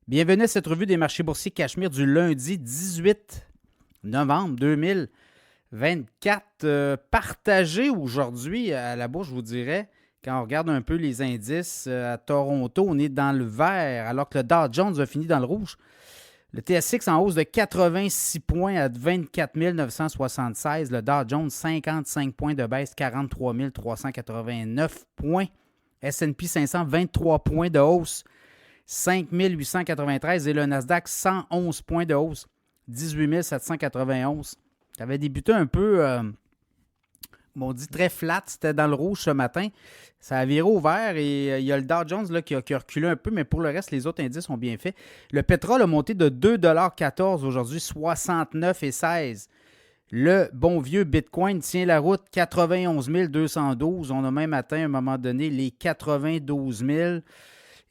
Bienvenue à cette revue des marchés boursiers Cachemire du lundi 18 novembre 2024. Partagé aujourd'hui à la bourse, je vous dirais, quand on regarde un peu les indices à Toronto, on est dans le vert, alors que le Dow Jones a fini dans le rouge. Le TSX en hausse de 86 points à 24 976. Le Dow Jones, 55 points de baisse, 43 389 points. S&P 500, 23 points de hausse, 5 893. Et le Nasdaq, 111 points de hausse, 18 791. Ça avait débuté un peu, on dit très flat, c'était dans le rouge ce matin. Ça a viré au vert et il y a le Dow Jones là, qui a reculé un peu, mais pour le reste, les autres indices ont bien fait. Le pétrole a monté de 2,14 $ aujourd'hui, 69,16 $. Le bon vieux Bitcoin tient la route, 91 212. On a même atteint à un moment donné les 92 000.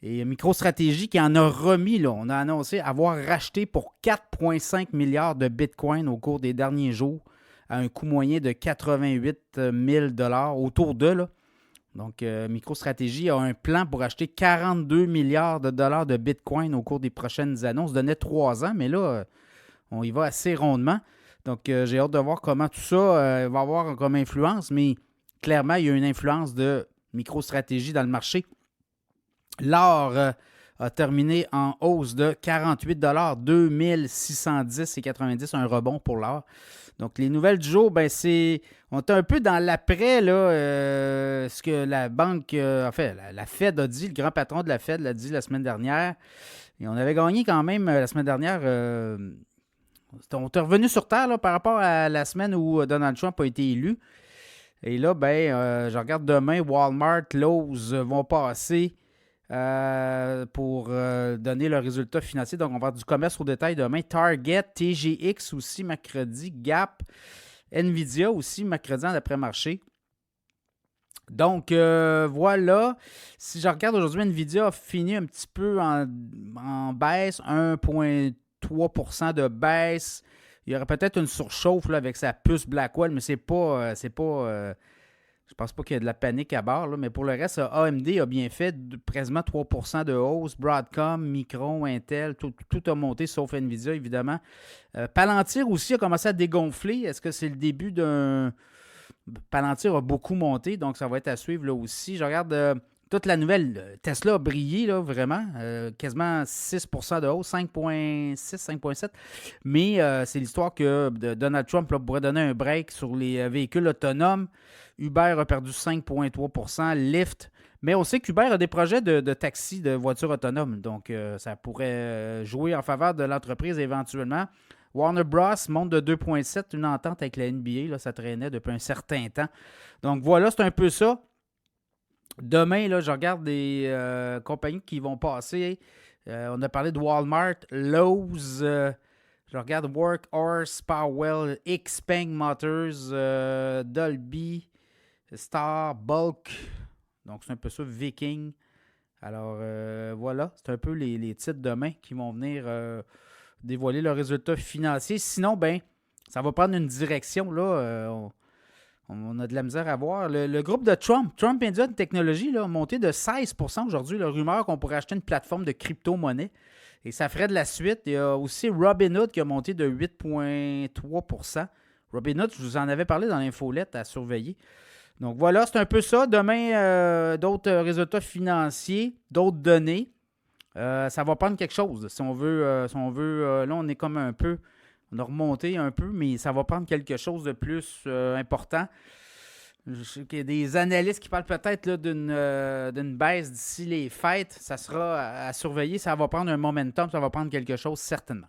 Et MicroStratégie qui en a remis, là, on a annoncé avoir racheté pour 4,5 milliards de Bitcoin au cours des derniers jours à un coût moyen de 88 000 $ autour d'eux. Là. Donc, MicroStratégie a un plan pour acheter 42 milliards de dollars de Bitcoin au cours des prochaines années. On se donnait 3 ans, mais là, on y va assez rondement. Donc, j'ai hâte de voir comment tout ça va avoir comme influence, mais clairement, il y a une influence de MicroStratégie dans le marché. L'or a terminé en hausse de 48 $, 2610,90, un rebond pour l'or. Donc, les nouvelles du jour, ben c'est. On est un peu dans l'après, là, ce que la banque, la Fed a dit, le grand patron de la Fed l'a dit la semaine dernière. Et on avait gagné quand même la semaine dernière. On est revenu sur terre là, par rapport à la semaine où Donald Trump a été élu. Et là, je regarde demain, Walmart, Lowe's vont passer pour donner le résultat financier. Donc, on va avoir du commerce au détail demain. Target, TGX aussi mercredi, Gap, Nvidia aussi mercredi en après-marché. Donc, voilà. Si je regarde aujourd'hui, Nvidia a fini un petit peu en baisse, 1,3% de baisse. Il y aurait peut-être une surchauffe là, avec sa puce Blackwell, mais c'est pas je pense pas qu'il y a de la panique à bord, là, mais pour le reste, AMD a bien fait, quasiment 3% de hausse. Broadcom, Micron, Intel, tout a monté, sauf Nvidia, évidemment. Palantir aussi a commencé à dégonfler. Est-ce que c'est le début d'un... Palantir a beaucoup monté, donc ça va être à suivre là aussi. Je regarde toute la nouvelle. Tesla a brillé, là, vraiment. Quasiment 6% de hausse, 5,6, 5,7. Mais c'est l'histoire que Donald Trump là, pourrait donner un break sur les véhicules autonomes. Uber a perdu 5,3%, Lyft. Mais on sait qu'Uber a des projets de taxi, de voitures autonomes. Donc, ça pourrait jouer en faveur de l'entreprise éventuellement. Warner Bros. Monte de 2,7, une entente avec la NBA. Là, ça traînait depuis un certain temps. Donc, voilà, c'est un peu ça. Demain, là, je regarde des compagnies qui vont passer. On a parlé de Walmart, Lowe's. Je regarde Workhorse, Powell, Xpeng Motors, Dolby, Star, Bulk. Donc, c'est un peu ça, Viking. Alors, voilà, c'est un peu les titres demain qui vont venir dévoiler leurs résultats financiers. Sinon, ça va prendre une direction. Là, on a de la misère à voir. Le groupe de Trump India Technologies, là, a monté de 16% aujourd'hui. La rumeur qu'on pourrait acheter une plateforme de crypto-monnaie. Et ça ferait de la suite. Il y a aussi Robinhood qui a monté de 8,3%. Robinhood, je vous en avais parlé dans l'infolette à surveiller. Donc voilà, c'est un peu ça. Demain, d'autres résultats financiers, d'autres données. Ça va prendre quelque chose. Si on veut, là, on est comme un peu, on a remonté un peu, mais ça va prendre quelque chose de plus important. Je sais qu'il y a des analystes qui parlent peut-être là, d'une baisse d'ici les fêtes. Ça sera à surveiller. Ça va prendre un momentum, ça va prendre quelque chose certainement.